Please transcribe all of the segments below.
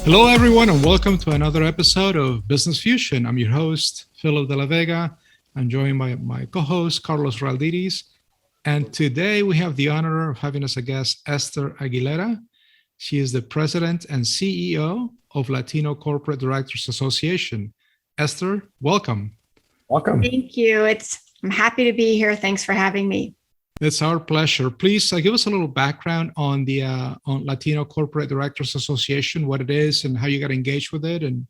Hello, everyone, and welcome to another episode of Business Fusion. I'm your host, Philip de la Vega. I'm joined by my co-host, Carlos Raldiris. And today we have the honor of having as a guest, Esther Aguilera. She is the president and CEO of Latino Corporate Directors Association. Esther, welcome. Welcome. Thank you. I'm happy to be here. Thanks for having me. It's our pleasure. Please give us a little background on the on Latino Corporate Directors Association, what it is, and how you got engaged with it, and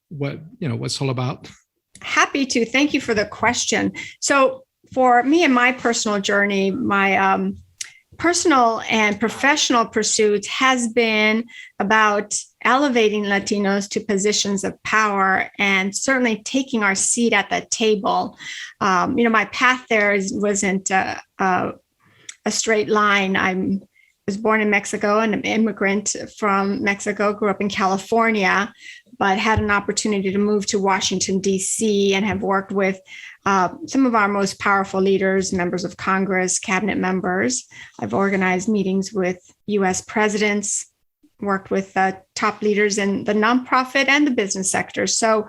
what it's all about. Happy to. Thank you for the question. So, for me and my personal journey, my personal and professional pursuits has been about elevating Latinos to positions of power and certainly taking our seat at the table. My path there wasn't a straight line. I was born in Mexico and an immigrant from Mexico, grew up in California, but had an opportunity to move to Washington, D.C. and have worked with some of our most powerful leaders, members of Congress, cabinet members. I've organized meetings with U.S. presidents, worked with top leaders in the nonprofit and the business sector. So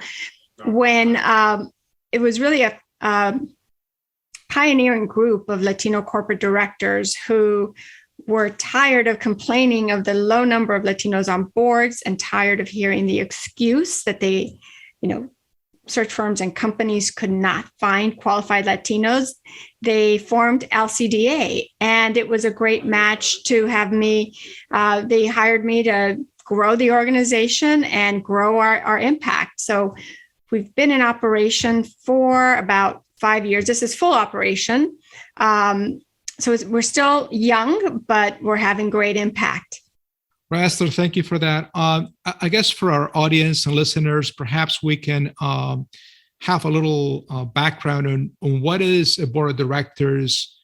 when it was really a pioneering group of Latino corporate directors who were tired of complaining of the low number of Latinos on boards and tired of hearing the excuse that they, search firms and companies could not find qualified Latinos, they formed LCDA. And it was a great match to have me. They hired me to grow the organization and grow our impact. So we've been in operation for about 5 years. This is full operation. So we're still young, but we're having great impact. Well, Esther, thank you for that. I guess for our audience and listeners, perhaps we can have a little background on what is a board of directors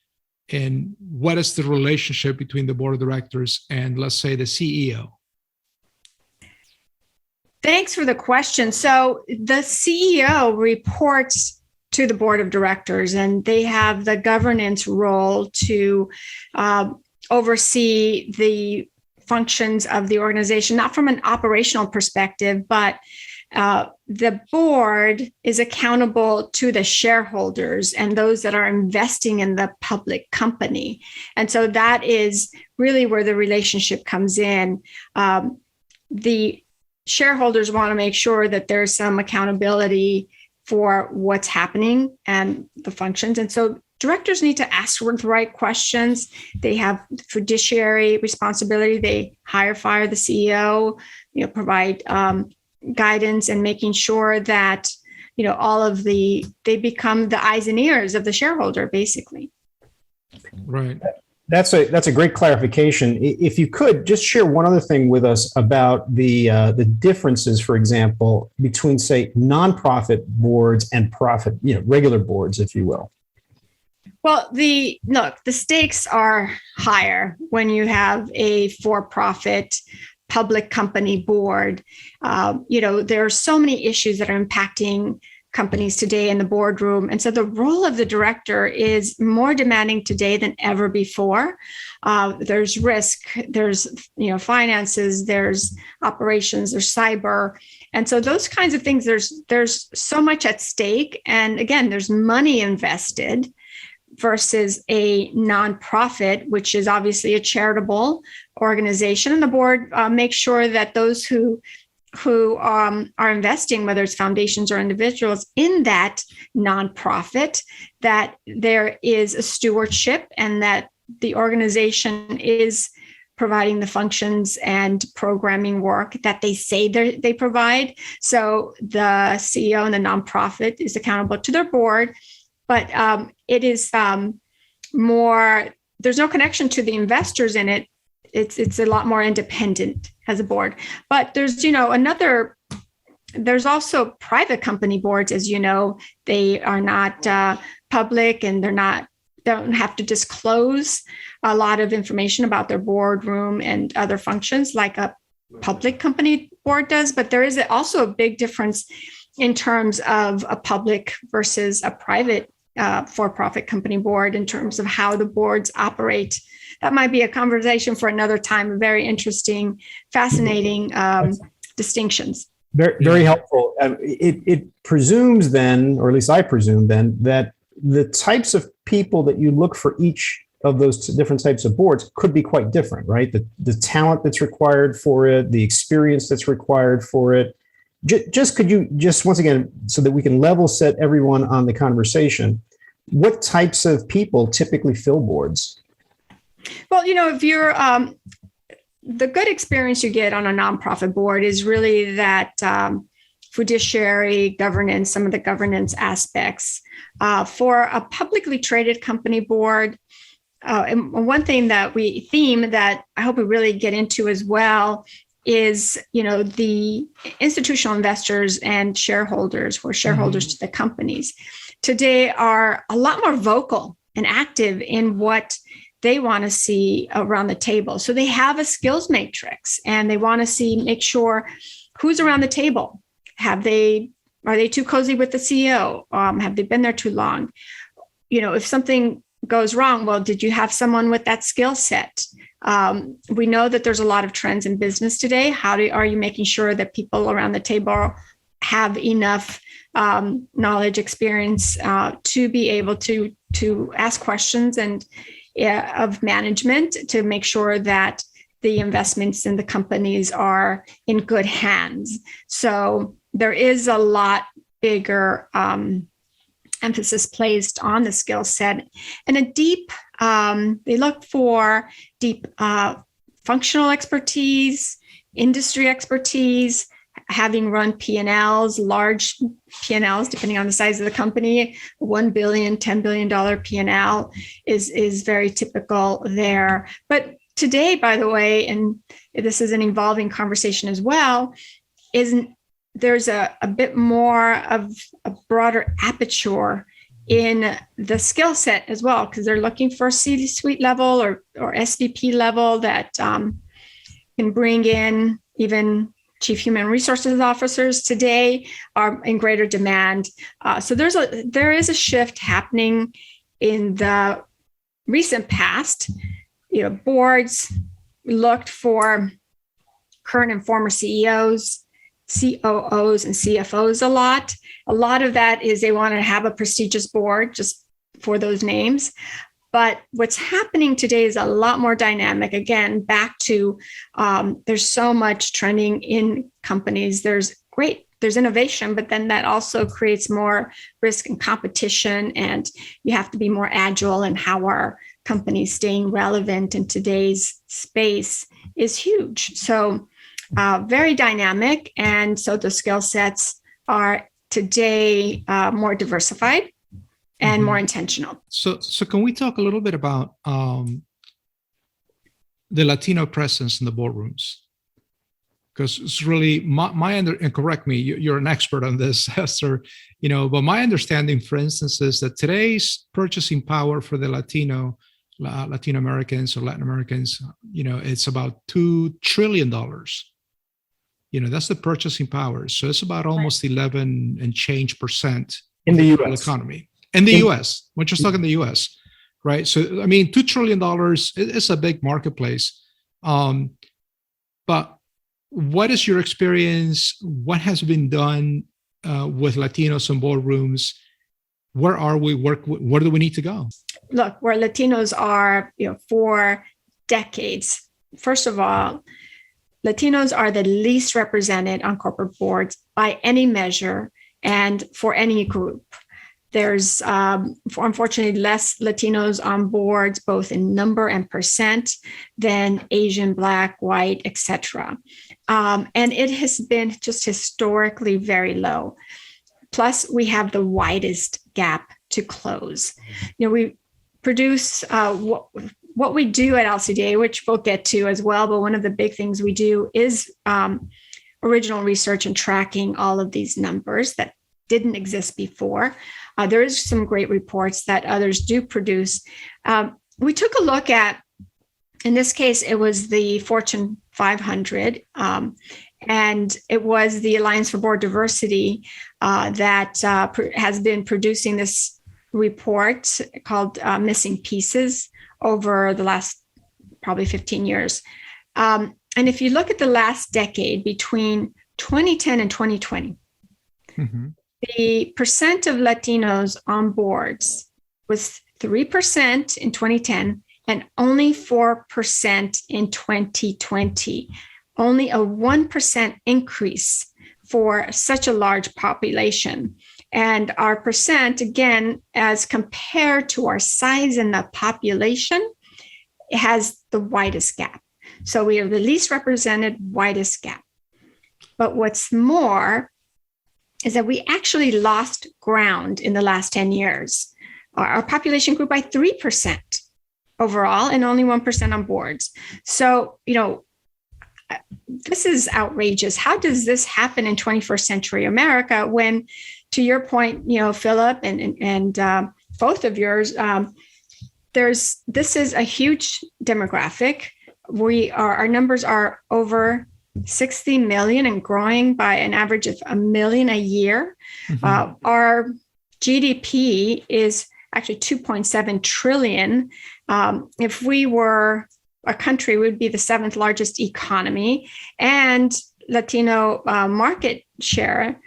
and what is the relationship between the board of directors and, let's say, the CEO. Thanks for the question. So the CEO reports to the board of directors, and they have the governance role to oversee the functions of the organization, not from an operational perspective, but the board is accountable to the shareholders and those that are investing in the public company. And so that is really where the relationship comes in. The shareholders want to make sure that there's some accountability for what's happening and the functions. And so directors need to ask the right questions. They have fiduciary responsibility. They fire the CEO, provide guidance and making sure that, they become the eyes and ears of the shareholder, basically. Right. That's a great clarification. If you could just share one other thing with us about the differences, for example, between, say, nonprofit boards and profit, regular boards, if you will. Well, the stakes are higher when you have a for-profit public company board. There are so many issues that are impacting companies today in the boardroom. And so the role of the director is more demanding today than ever before. There's risk, there's finances, there's operations, there's cyber. And so those kinds of things, there's so much at stake. And again, there's money invested versus a nonprofit, which is obviously a charitable organization. And the board makes sure that those who are investing, whether it's foundations or individuals, in that nonprofit, that there is a stewardship and that the organization is providing the functions and programming work that they say they provide. So the CEO and the nonprofit is accountable to their board, but it is more, there's no connection to the investors in it. It's a lot more independent as a board. But there's, there's also private company boards, as you know. They are not public and don't have to disclose a lot of information about their boardroom and other functions like a public company board does. But there is also a big difference in terms of a public versus a private for-profit company board in terms of how the boards operate. That might be a conversation for another time, a very interesting, fascinating distinctions. Very helpful. It presumes then, or at least I presume then, that the types of people that you look for each of those different types of boards could be quite different, right? The talent that's required for it, the experience that's required for it. Could you once again, so that we can level set everyone on the conversation, what types of people typically fill boards? Well, if you're the good experience you get on a nonprofit board is really that fiduciary governance, some of the governance aspects. For a publicly traded company board, and one thing that that I hope we really get into as well is, the institutional investors and shareholders, who are shareholders to the companies today, are a lot more vocal and active in what they want to see around the table. So they have a skills matrix, and they want to make sure who's around the table. Are they too cozy with the CEO? Have they been there too long? If something goes wrong, well, did you have someone with that skill set? We know that there's a lot of trends in business today. Are you making sure that people around the table have enough knowledge, experience to be able to ask questions and of management to make sure that the investments in the companies are in good hands? So there is a lot bigger emphasis placed on the skill set, and they look for deep functional expertise, industry expertise, having run P&Ls, large P&Ls, depending on the size of the company. $1 billion, $10 billion P&L is very typical there. But today, by the way, and this is an evolving conversation as well, there's a bit more of a broader aperture in the skill set as well, because they're looking for C-suite level or SVP level that can bring in even chief human resources officers today are in greater demand. So there is a shift happening in the recent past. Boards looked for current and former CEOs, COOs, and CFOs a lot. A lot of that is they want to have a prestigious board just for those names. But what's happening today is a lot more dynamic. Again, back to there's so much trending in companies. There's innovation, but then that also creates more risk and competition. And you have to be more agile in how our companies staying relevant in today's space is huge. So very dynamic. And so the skill sets are today more diversified and more intentional. So can we talk a little bit about the Latino presence in the boardrooms? Because it's really and correct me, you're an expert on this, Esther, but my understanding, for instance, is that today's purchasing power for the Latino Americans or Latin Americans, it's about $2 trillion. That's the purchasing power. So it's about almost 11 and change percent in the US economy. In the US, we're just talking the US, right? So, $2 trillion is a big marketplace. But what is your experience? What has been done with Latinos in boardrooms? Where are we? Where do we need to go? Look, where Latinos are, for decades. First of all, Latinos are the least represented on corporate boards by any measure and for any group. There's unfortunately less Latinos on boards, both in number and percent, than Asian, Black, white, etc. And it has been just historically very low. Plus, we have the widest gap to close. We produce what we do at LCDA, which we'll get to as well, but one of the big things we do is original research and tracking all of these numbers that didn't exist before. There is some great reports that others do produce. We took a look at, in this case, it was the Fortune 500, and it was the Alliance for Board Diversity that has been producing this report called Missing Pieces over the last probably 15 years. And if you look at the last decade between 2010 and 2020, Mm-hmm. the percent of Latinos on boards was 3% in 2010 and only 4% in 2020. Only a 1% increase for such a large population. And our percent, again, as compared to our size in the population, it has the widest gap. So we are the least represented, widest gap. But what's more is that we actually lost ground in the last 10 years. Our population grew by 3% overall and only 1% on boards. So, this is outrageous. How does this happen in 21st century America when, to your point, Philip and both of yours, this is a huge demographic. Our numbers are over 60 million and growing by an average of 1 million a year. Mm-hmm. Our GDP is actually 2.7 trillion. If we were a country, we would be the 7th largest economy, and Latino market share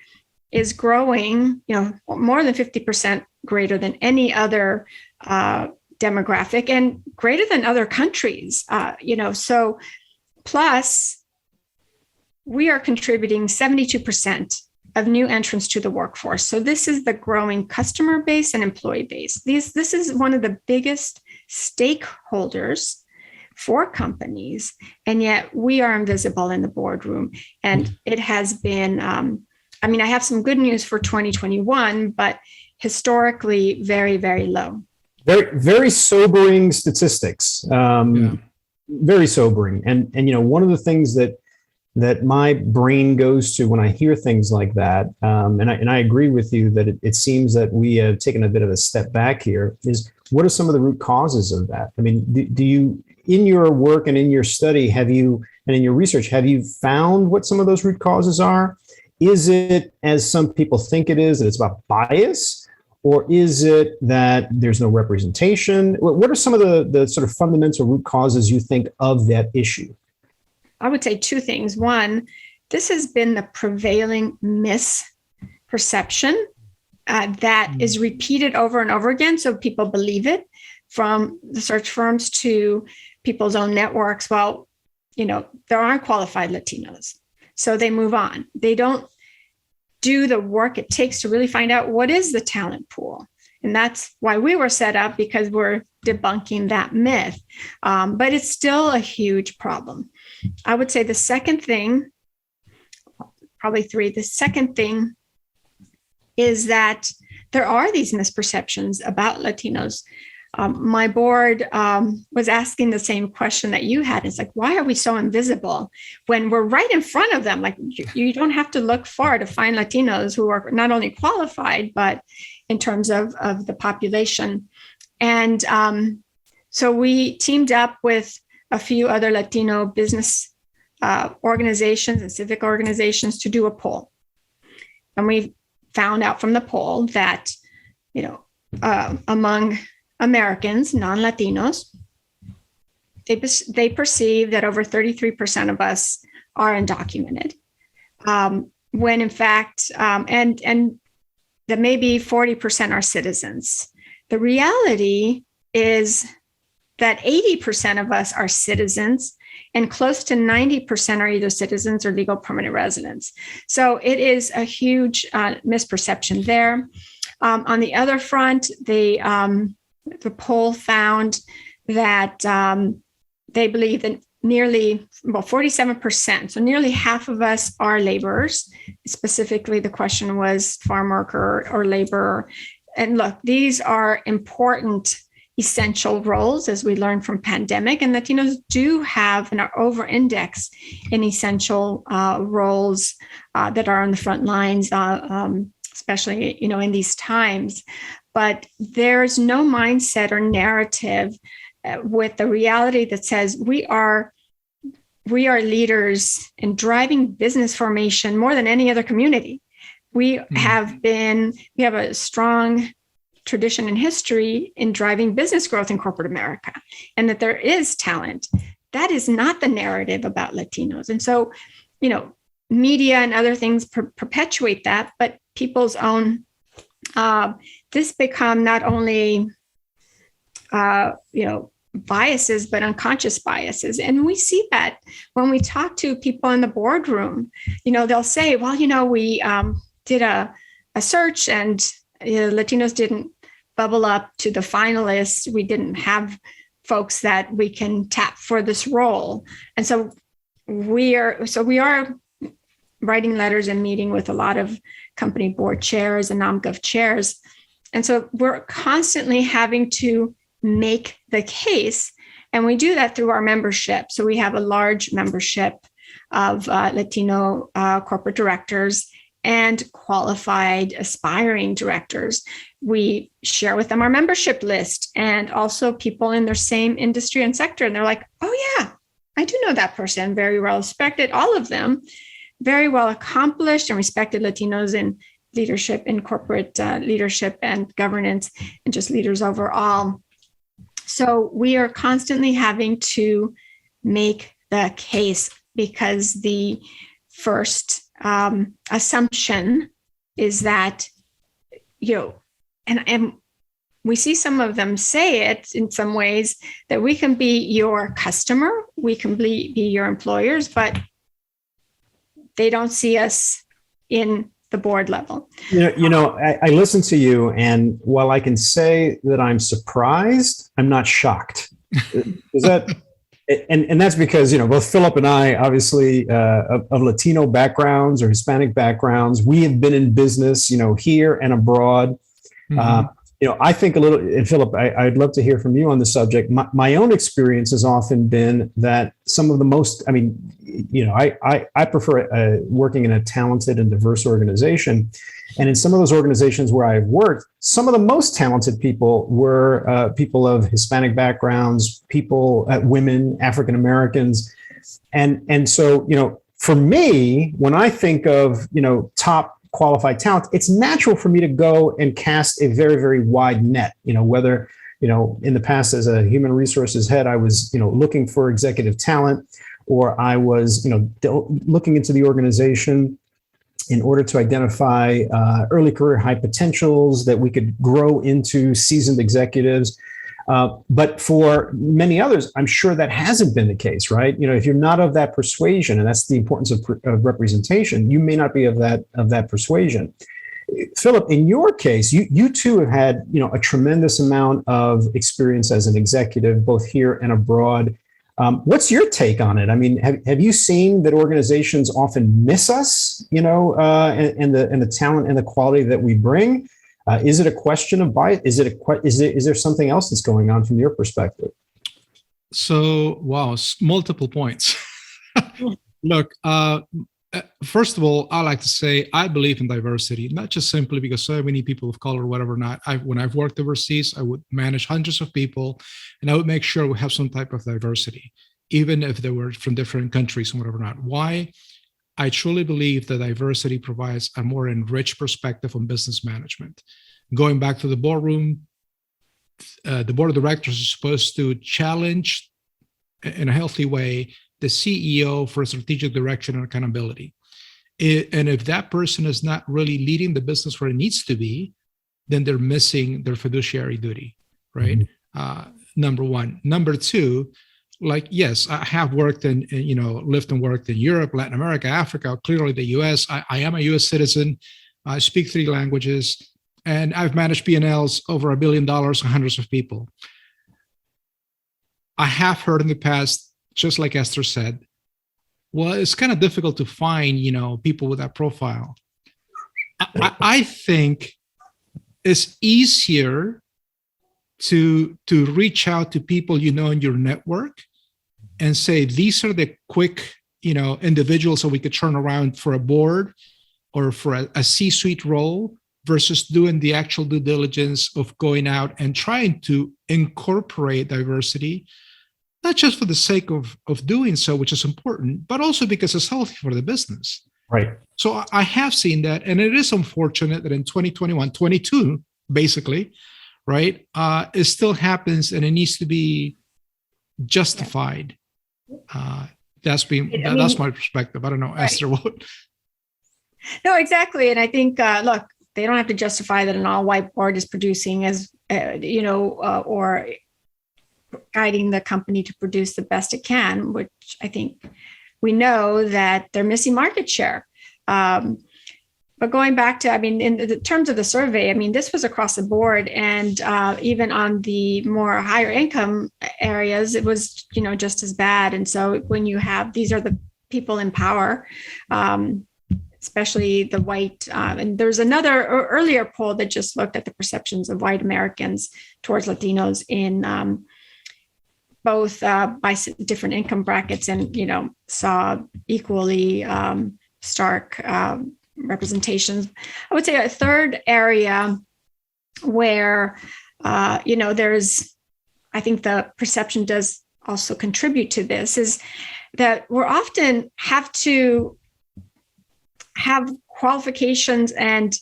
is growing, more than 50% greater than any other demographic and greater than other countries. So plus we are contributing 72% of new entrants to the workforce. So this is the growing customer base and employee base. This is one of the biggest stakeholders for companies, and yet we are invisible in the boardroom. And it has been, I have some good news for 2021, but historically very, very low. Very, very sobering statistics. Very sobering. And one of the things that my brain goes to when I hear things like that, and I agree with you that it seems that we have taken a bit of a step back here, is what are some of the root causes of that? I mean, do you, in your work and in your study, and in your research, have you found what some of those root causes are? Is it, as some people think it is, that it's about bias? Or is it that there's no representation? What are some of the sort of fundamental root causes you think of that issue? I would say two things. One, this has been the prevailing misperception that is repeated over and over again. So people believe it, from the search firms to people's own networks. Well, there aren't qualified Latinos. So they move on. They don't do the work it takes to really find out what is the talent pool. And that's why we were set up, because we're debunking that myth. But it's still a huge problem. I would say the second thing, probably three, the second thing is that there are these misperceptions about Latinos. My board was asking the same question that you had. It's like, why are we so invisible when we're right in front of them? Like, you don't have to look far to find Latinos who are not only qualified, but in terms of the population. And so we teamed up with a few other Latino business organizations and civic organizations to do a poll. And we found out from the poll that, among Americans, non-Latinos, they perceive that over 33% of us are undocumented, when in fact, and that maybe 40% are citizens. The reality is that 80% of us are citizens, and close to 90% are either citizens or legal permanent residents. So it is a huge misperception there. On the other front, the poll found that they believe that nearly 47%, so nearly half of us are laborers. Specifically, the question was farm worker or laborer. And look, these are important, essential roles, as we learned from pandemic, and Latinos do have and are over-indexed in essential roles that are on the front lines, especially, in these times. But there's no mindset or narrative with the reality that says we are leaders in driving business formation more than any other community. We have a strong tradition and history in driving business growth in corporate America, and that there is talent. That is not the narrative about Latinos. And so, media and other things perpetuate that, but people's own, this become not only, biases, but unconscious biases. And we see that when we talk to people in the boardroom, they'll say, well, we did a search and Latinos didn't bubble up to the finalists. We didn't have folks that we can tap for this role. And so we are writing letters and meeting with a lot of company board chairs and NomGov chairs. And so we're constantly having to make the case. And we do that through our membership. So we have a large membership of Latino corporate directors and qualified aspiring directors. We share with them our membership list and also people in their same industry and sector. And they're like, oh yeah, I do know that person, very well respected, all of them, very well accomplished and respected Latinos in leadership, in corporate leadership and governance, and just leaders overall. So we are constantly having to make the case because the first assumption is that, and we see some of them say it in some ways, that we can be your customer, we can be your employers, but they don't see us in the board level. I listen to you, and while I can say that I'm surprised, I'm not shocked. Is that, and that's because, both Philip and I, obviously, of Latino backgrounds or Hispanic backgrounds, we have been in business, here and abroad. Mm-hmm. I think a little, and Philip, I'd love to hear from you on the subject. My own experience has often been that some of the most, I prefer working in a talented and diverse organization. And in some of those organizations where I've worked, some of the most talented people were people of Hispanic backgrounds, women, African Americans. And so, for me, when I think of, top qualified talent, it's natural for me to go and cast a very, very wide net, whether, in the past as a human resources head, I was, looking for executive talent, or I was, looking into the organization in order to identify early career high potentials that we could grow into seasoned executives. But for many others, I'm sure that hasn't been the case, right? If you're not of that persuasion, and that's the importance of representation, you may not be of that persuasion. Philip, in your case, you too have had, a tremendous amount of experience as an executive, both here and abroad. What's your take on it? I mean, have you seen that organizations often miss us, and the talent and the quality that we bring? Is it a question of bias? Is there something else that's going on from your perspective? So, wow, multiple points. Look, first of all, I like to say I believe in diversity, not just simply because so many people of color or whatever not. When I've worked overseas, I would manage hundreds of people, and I would make sure we have some type of diversity, even if they were from different countries and whatever not. Why? I truly believe that diversity provides a more enriched perspective on business management. Going back to the boardroom, the board of directors is supposed to challenge in a healthy way the CEO for strategic direction and accountability. And if that person is not really leading the business where it needs to be, then they're missing their fiduciary duty, right? Mm-hmm. Number one. Number two, yes, I have worked in, lived and worked in Europe, Latin America, Africa, clearly the US. I am a US citizen. I speak 3 languages, and I've managed P&Ls over $1 billion and hundreds of people. I have heard in the past, just like Esther said, well, it's kind of difficult to find, people with that profile. I think it's easier to reach out to people in your network and say, these are the quick, individuals that we could turn around for a board or for a C-suite role, versus doing the actual due diligence of going out and trying to incorporate diversity, not just for the sake of doing so, which is important, but also because it's healthy for the business. Right. So I have seen that, and it is unfortunate that in 2021, 22, basically, right, it still happens, and it needs to be justified. That's my perspective. I don't know, right. Esther, what? No, exactly. And I think, look, they don't have to justify that an all-white board is producing as, or guiding the company to produce the best it can, which I think we know that they're missing market share. But going back to, in the terms of the survey, this was across the board, and even on the more higher income areas, it was, just as bad. And so when you have, these are the people in power, especially the white, and there's another earlier poll that just looked at the perceptions of white Americans towards Latinos in both by different income brackets, and, saw equally stark representations. I would say a third area where, there's, I think the perception does also contribute to this, is that we're often have to have qualifications and,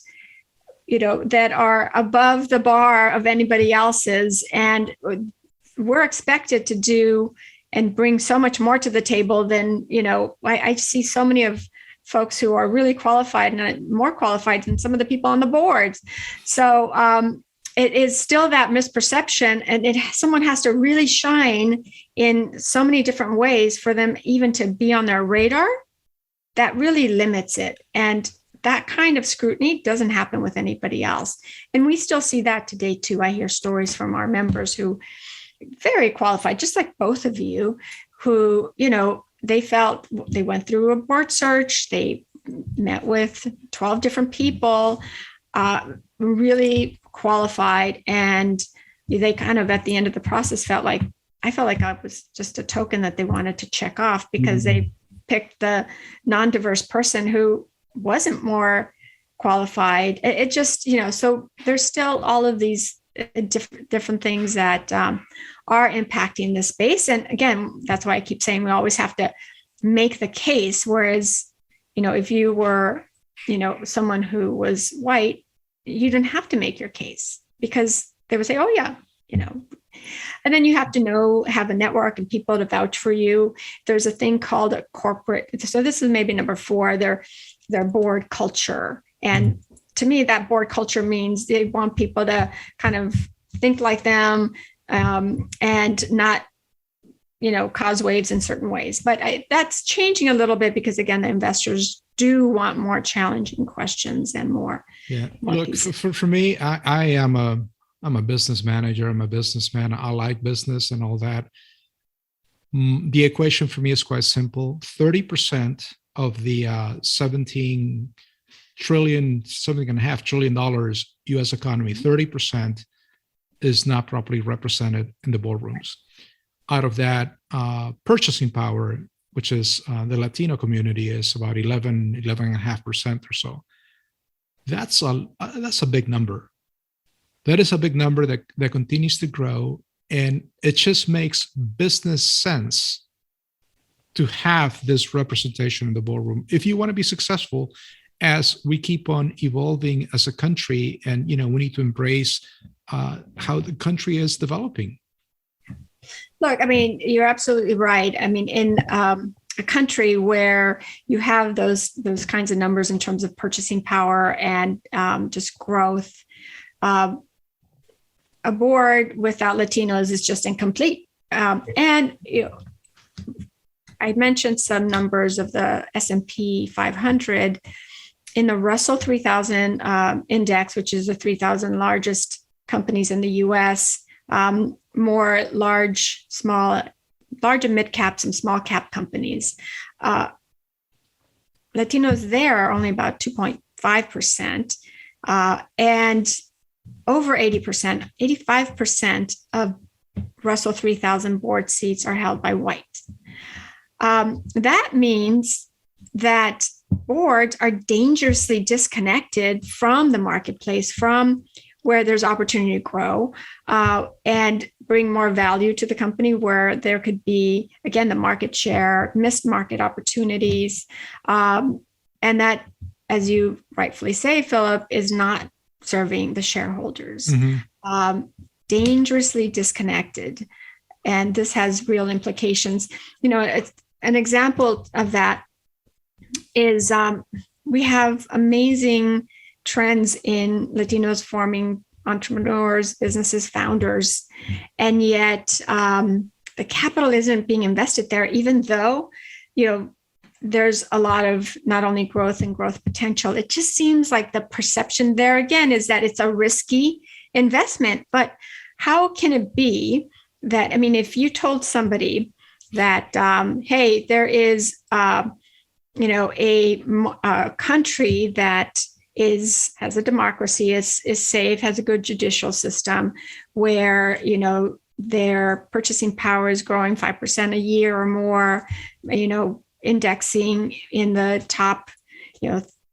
that are above the bar of anybody else's. And we're expected to do and bring so much more to the table than, I see so many of folks who are really qualified and more qualified than some of the people on the boards. So it is still that misperception, and someone has to really shine in so many different ways for them even to be on their radar. That really limits it. And that kind of scrutiny doesn't happen with anybody else. And we still see that today too. I hear stories from our members who very qualified, just like both of you, who, they felt they went through a board search. They met with 12 different people, really qualified. And they kind of, at the end of the process, I felt like I was just a token that they wanted to check off, because they picked the non-diverse person who wasn't more qualified. It just, so there's still all of these different things that are impacting this space. And again, that's why I keep saying we always have to make the case. Whereas, if you were, someone who was white, you didn't have to make your case, because they would say, oh yeah, and then you have to have a network and people to vouch for you. There's a thing called a corporate. So this is maybe number 4, their board culture. And to me, that board culture means they want people to kind of think like them, and not, cause waves in certain ways. But that's changing a little bit, because again, the investors do want more challenging questions and more. Yeah. Look, for me, I'm a business manager. I'm a businessman. I like business and all that. The equation for me is quite simple. 30% of the 17 trillion, $17.5 trillion US economy, 30% is not properly represented in the boardrooms. Out of that, purchasing power, which is the Latino community, is about 11.5% or so. That's a big number. That is a big number that continues to grow, and it just makes business sense to have this representation in the boardroom if you want to be successful, as we keep on evolving as a country. And we need to embrace how the country is developing. Look, you're absolutely right. In a country where you have those kinds of numbers in terms of purchasing power and just growth, a board without Latinos is just incomplete. And I mentioned some numbers of the S&P 500 in the Russell 3000 index, which is the 3,000 largest companies in the U.S. More large and mid caps and small cap companies. Latinos there are only about 2.5%, and over 80%, 85% of Russell 3000 board seats are held by white. That means that boards are dangerously disconnected from the marketplace, from where there's opportunity to grow and bring more value to the company, where there could be, again, the market share, missed market opportunities. And that, as you rightfully say, Philip, is not serving the shareholders. Dangerously disconnected. And this has real implications. an example of that is we have amazing trends in Latinos forming entrepreneurs, businesses, founders, and yet the capital isn't being invested there, even though, there's a lot of not only growth and growth potential. It just seems like the perception there again is that it's a risky investment. But how can it be that, if you told somebody that, hey, there is, a country that has a democracy, is safe, has a good judicial system, where, their purchasing power is growing 5% a year or more, indexing in the top,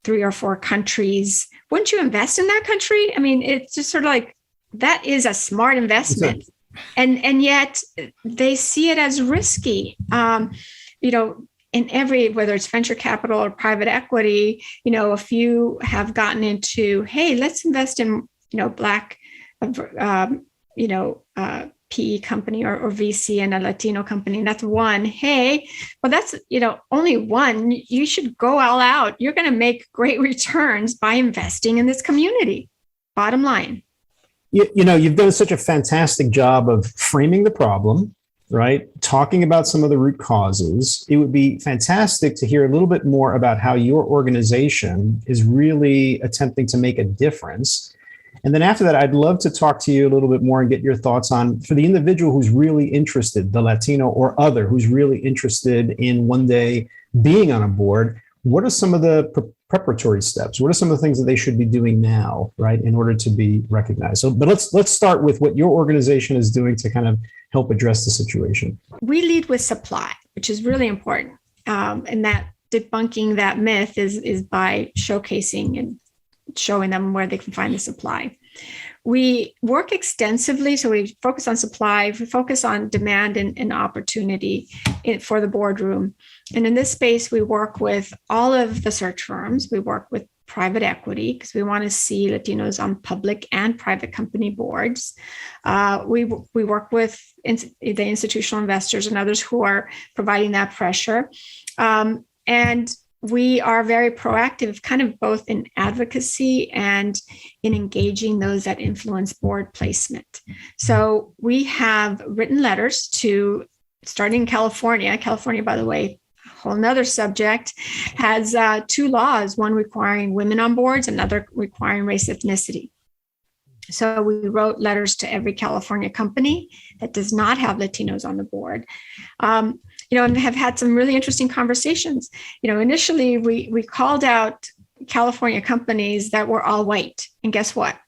3 or 4 countries. Wouldn't you invest in that country? It's just sort of like, that is a smart investment. And yet they see it as risky. In every, whether it's venture capital or private equity, a few have gotten into, hey, let's invest in, Black, PE company or VC and a Latino company. And that's one. Hey, well, that's, only one. You should go all out. You're going to make great returns by investing in this community. Bottom line. You've done such a fantastic job of framing the problem, right? Talking about some of the root causes. It would be fantastic to hear a little bit more about how your organization is really attempting to make a difference. And then after that, I'd love to talk to you a little bit more and get your thoughts on, for the individual who's really interested, the Latino or other who's really interested in one day being on a board, what are some of the preparatory steps? What are some of the things that they should be doing now, right, in order to be recognized? But let's start with what your organization is doing to kind of help address the situation. We lead with supply, which is really important. And that debunking that myth is by showcasing and showing them where they can find the supply. We work extensively, so we focus on supply, we focus on demand and opportunity for the boardroom. And in this space, we work with all of the search firms. We work with private equity because we want to see Latinos on public and private company boards. We work with the institutional investors and others who are providing that pressure. And we are very proactive, kind of both in advocacy and in engaging those that influence board placement. So we have written letters to, starting in California. California, by the way, a whole nother subject, has 2 laws, one requiring women on boards, another requiring race ethnicity. So we wrote letters to every California company that does not have Latinos on the board. And have had some really interesting conversations. Initially we called out California companies that were all white. And guess what?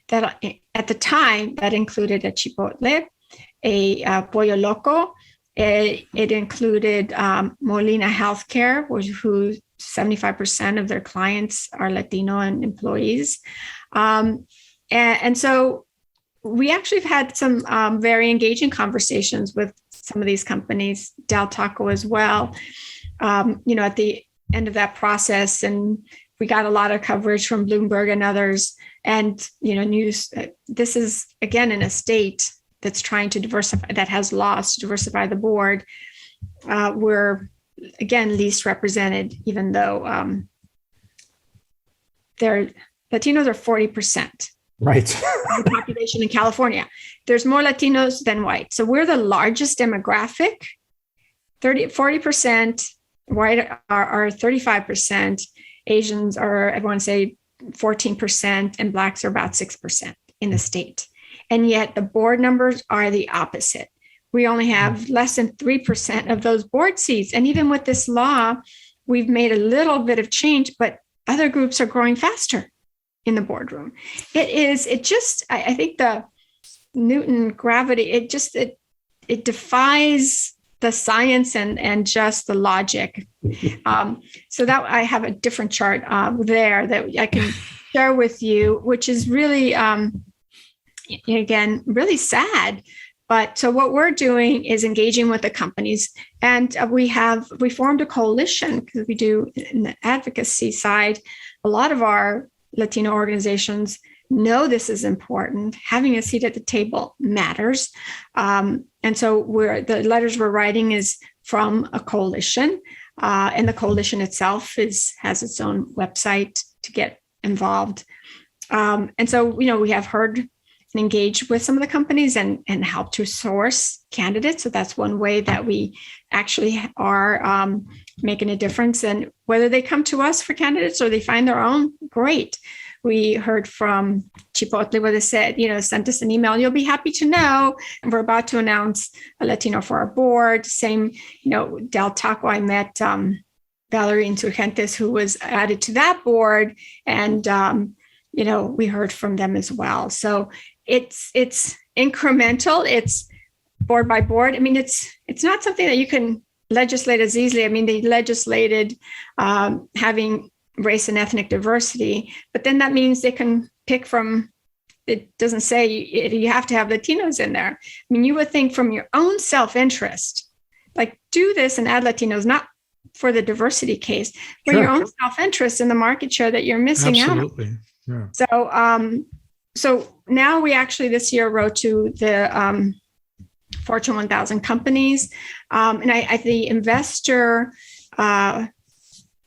That at the time, that included a Chipotle, a Pollo Loco. It included Molina Healthcare, who 75% of their clients are Latino and employees. And so we actually have had some very engaging conversations with some of these companies, Del Taco as well, at the end of that process. And we got a lot of coverage from Bloomberg and others. And, news, this is, again, in a state that's trying to diversify, that has laws to diversify the board. We're, again, least represented, even though Latinos are 40%. Right. The population in California. There's more Latinos than white. So we're the largest demographic. 40% white are 35%. Asians are, I want to say, 14%, and Blacks are about 6% in the state. And yet the board numbers are the opposite. We only have less than 3% of those board seats. And even with this law, we've made a little bit of change, but other groups are growing faster in the boardroom. I think the Newton gravity, it defies the science and just the logic. So that I have a different chart there that I can share with you, which is really, again, really sad. But so what we're doing is engaging with the companies, and we formed a coalition because we do in the advocacy side. A lot of our Latino organizations know this is important. Having a seat at the table matters. And so the letters we're writing is from a coalition. And the coalition itself has its own website to get involved. And so, we have heard and engaged with some of the companies and helped to source candidates. So that's one way that we actually are making a difference. And whether they come to us for candidates or they find their own, great. We heard from Chipotle where they said, sent us an email. You'll be happy to know. And we're about to announce a Latino for our board. Same, Del Taco, I met Valerie Insurgentes, who was added to that board. And, we heard from them as well. So it's incremental. It's board by board. I mean, it's not something that you can legislate as easily. I mean, they legislated having race and ethnic diversity, but then that means they can pick from, it doesn't say you have to have Latinos in there. I mean, you would think from your own self-interest, like do this and add Latinos, not for the diversity case, for your own self-interest in the market share that you're missing Absolutely. out. Yeah. So now we actually this year wrote to the Fortune 1000 companies, and the investor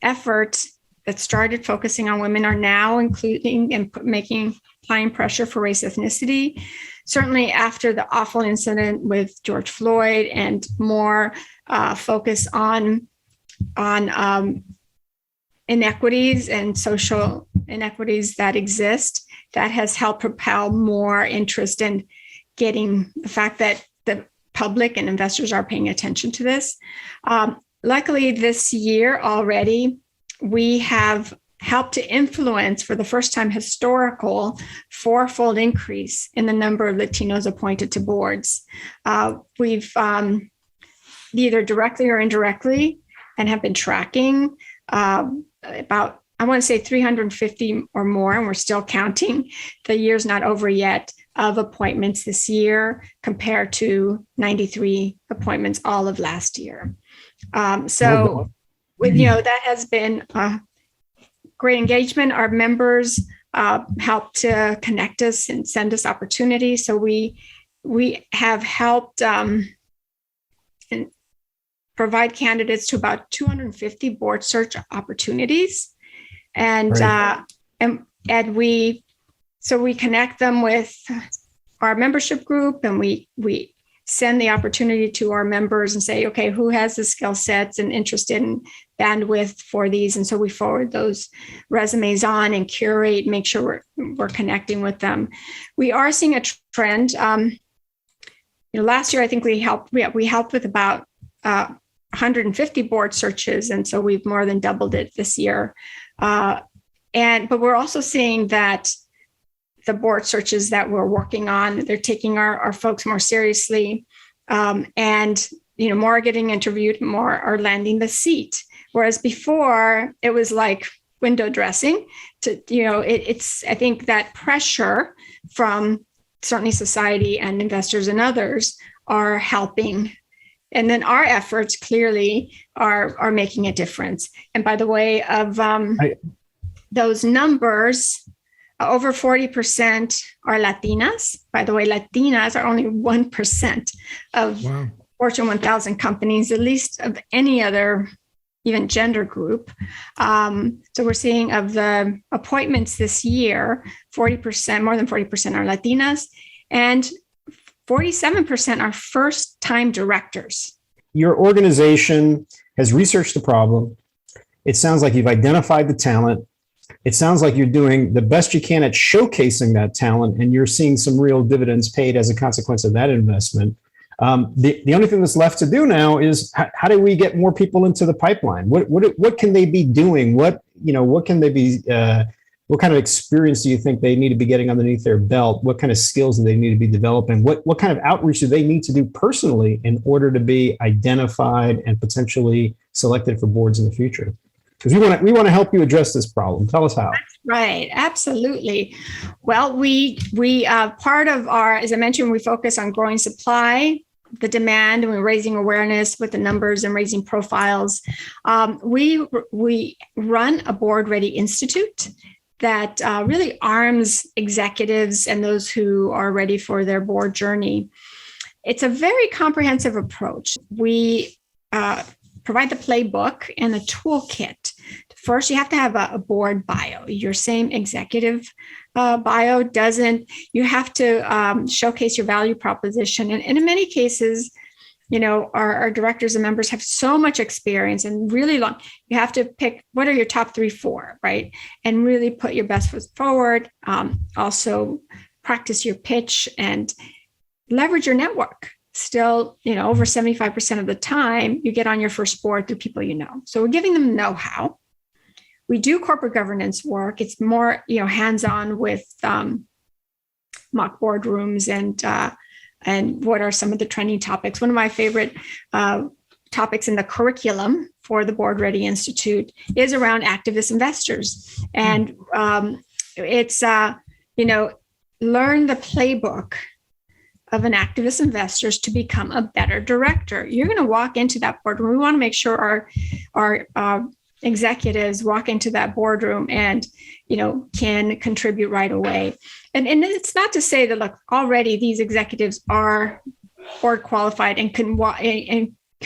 effort that started focusing on women are now including and applying pressure for race ethnicity. Certainly after the awful incident with George Floyd and more focus on inequities and social inequities that exist, that has helped propel more interest in getting the fact that the public and investors are paying attention to this. Luckily, this year already, we have helped to influence, for the first time, historical fourfold increase in the number of Latinos appointed to boards. We've either directly or indirectly and have been tracking about, I want to say 350 or more, and we're still counting. The year's not over yet of appointments this year compared to 93 appointments all of last year. That has been great engagement. Our members help to connect us and send us opportunities. So we have helped and provide candidates to about 250 board search opportunities. And we connect them with our membership group, and we send the opportunity to our members and say, okay, who has the skill sets and interested in bandwidth for these? And so we forward those resumes on and curate, make sure we're connecting with them. We are seeing a trend. Last year, I think we helped with about 150 board searches. And so we've more than doubled it this year. But we're also seeing that the board searches that we're working on, they're taking our folks more seriously, and more are getting interviewed, more are landing the seat. Whereas before it was like window dressing. It's I think that pressure from certainly society and investors and others are helping. And then our efforts clearly are making a difference. And by the way of those numbers, over 40% are Latinas. By the way, Latinas are only 1% of Fortune 1000 companies, at least of any other, even gender group. So we're seeing of the appointments this year, 40%, more than 40% are Latinas, and 47% are first-time directors. Your organization has researched the problem. It sounds like you've identified the talent. It sounds like you're doing the best you can at showcasing that talent, and you're seeing some real dividends paid as a consequence of that investment. The only thing that's left to do now is how do we get more people into the pipeline? What can they be doing? What can they be? What kind of experience do you think they need to be getting underneath their belt? What kind of skills do they need to be developing? What kind of outreach do they need to do personally in order to be identified and potentially selected for boards in the future? Because we want to help you address this problem. Tell us how. That's right. Absolutely. Well, we part of our, as I mentioned, we focus on growing supply, the demand, and we're raising awareness with the numbers and raising profiles. We run a Board Ready Institute that really arms executives and those who are ready for their board journey. It's a very comprehensive approach. We provide the playbook and the toolkit. First, you have to have a board bio. Your same executive bio doesn't. You have to showcase your value proposition. And in many cases, our directors and members have so much experience and really long. You have to pick what are your top 3, 4, right? And really put your best foot forward. Also, practice your pitch and leverage your network. Still, over 75% of the time, you get on your first board through people you know. So we're giving them know-how. We do corporate governance work. It's more, hands-on with mock boardrooms and what are some of the trending topics. One of my favorite topics in the curriculum for the Board Ready Institute is around activist investors. And it's, learn the playbook of an activist investors to become a better director. You're going to walk into that boardroom. We want to make sure our executives walk into that boardroom and, can contribute right away. And it's not to say that, look, already these executives are board qualified and can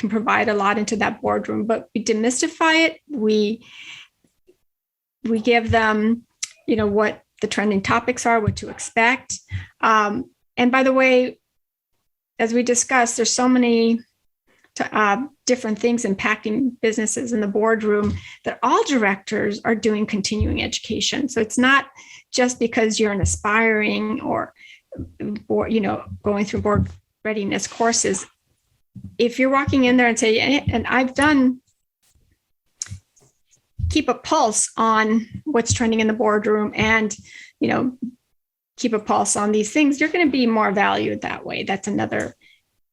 provide a lot into that boardroom, but we demystify it. We give them, what the trending topics are, what to expect. And by the way, as we discussed, there's so many different things impacting businesses in the boardroom that all directors are doing continuing education. So it's not just because you're an aspiring or going through board readiness courses. If you're walking in there and say, and I've done, keep a pulse on what's trending in the boardroom and, keep a pulse on these things, you're going to be more valued that way. That's another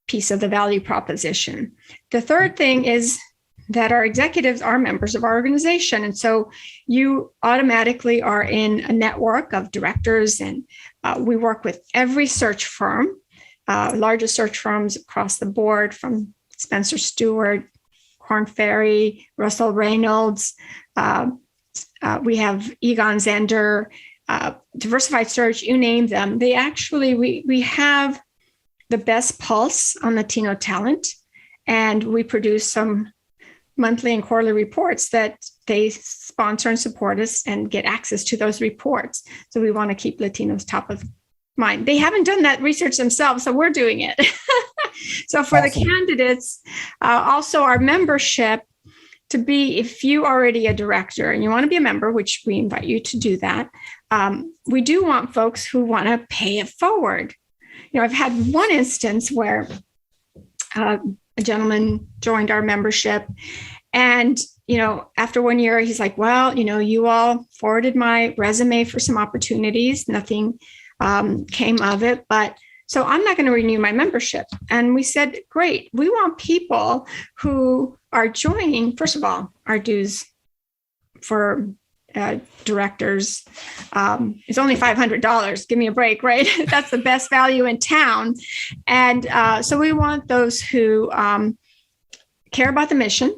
piece of the value proposition. The third thing is that our executives are members of our organization. And so you automatically are in a network of directors, and we work with every search firm, largest search firms across the board, from Spencer Stewart, Korn Ferry, Russell Reynolds. We have Egon Zender, Diversified Search, you name them. They actually, we have the best pulse on Latino talent, and we produce some monthly and quarterly reports that they sponsor and support us and get access to those reports. So we want to keep Latinos top of mind. They haven't done that research themselves, so we're doing it. So for the candidates, also our membership, to be, if you are already a director and you want to be a member, which we invite you to do that, we do want folks who want to pay it forward. I've had one instance where a gentleman joined our membership, and, after 1 year, he's like, well, you all forwarded my resume for some opportunities. Nothing came of it, but so I'm not going to renew my membership. And we said, great, we want people who are joining. First of all, our dues for directors is only $500. Give me a break, right? That's the best value in town. And so we want those who care about the mission,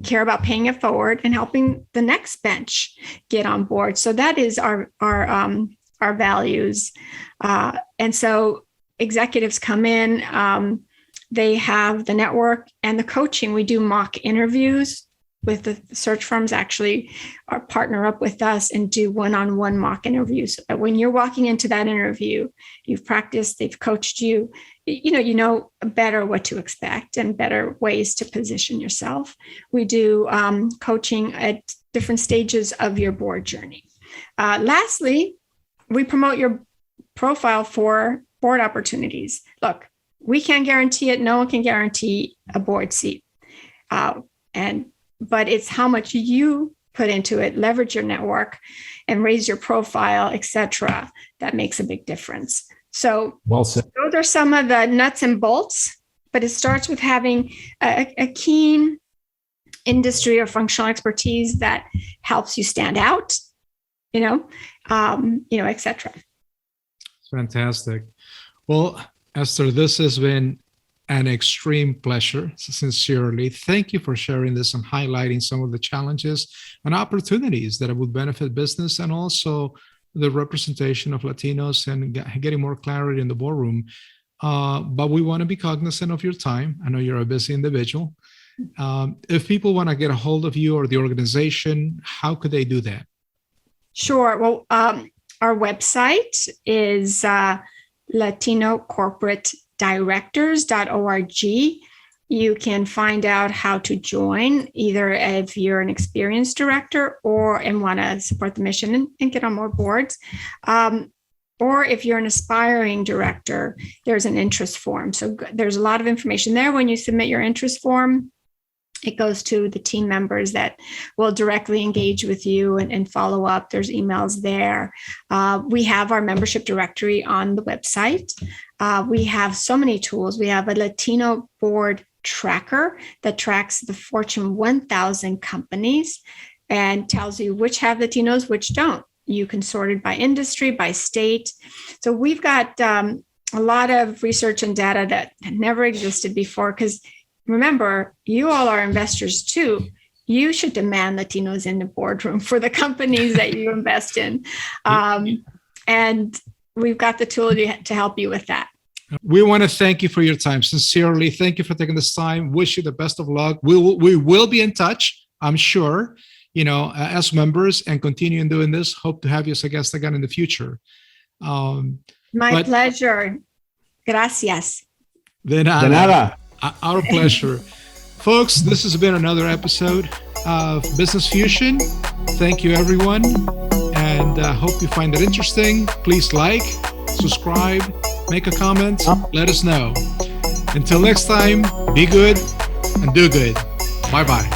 care about paying it forward, and helping the next bench get on board. So that is our values. And so executives come in, they have the network and the coaching. We do mock interviews with the search firms, actually partner up with us and do one-on-one mock interviews. When you're walking into that interview, you've practiced, they've coached you, you know better what to expect and better ways to position yourself. We do coaching at different stages of your board journey. Lastly, we promote your profile for board opportunities. Look, we can't guarantee it. No one can guarantee a board seat. But it's how much you put into it, leverage your network and raise your profile, et cetera, that makes a big difference. So well said. Those are some of the nuts and bolts, but it starts with having a keen industry or functional expertise that helps you stand out, et cetera. Fantastic. Well, Esther, this has been an extreme pleasure, sincerely. Thank you for sharing this and highlighting some of the challenges and opportunities that would benefit business and also the representation of Latinos and getting more clarity in the boardroom. But we want to be cognizant of your time. I know you're a busy individual. If people want to get a hold of you or the organization, how could they do that? Sure. Well, our website is Latino Corporate Directors.org. You can find out how to join, either if you're an experienced director and want to support the mission and get on more boards. Or if you're an aspiring director, there's an interest form. So there's a lot of information there. When you submit your interest form, it goes to the team members that will directly engage with you and follow up. There's emails there. We have our membership directory on the website. We have so many tools. We have a Latino board tracker that tracks the Fortune 1000 companies and tells you which have Latinos, which don't. You can sort it by industry, by state. So we've got a lot of research and data that never existed before, because remember, you all are investors too. You should demand Latinos in the boardroom for the companies that you invest in. And we've got the tool to help you with that. We want to thank you for your time. Sincerely, thank you for taking this time. Wish you the best of luck. We will be in touch, I'm sure, as members, and continuing doing this. Hope to have you as a guest again in the future. My pleasure. Gracias. De nada. De nada. Our pleasure. Folks, this has been another episode of Business Fusion. Thank you, everyone. And hope you find it interesting. Please like, subscribe, make a comment, let us know. Until next time, be good and do good. Bye-bye.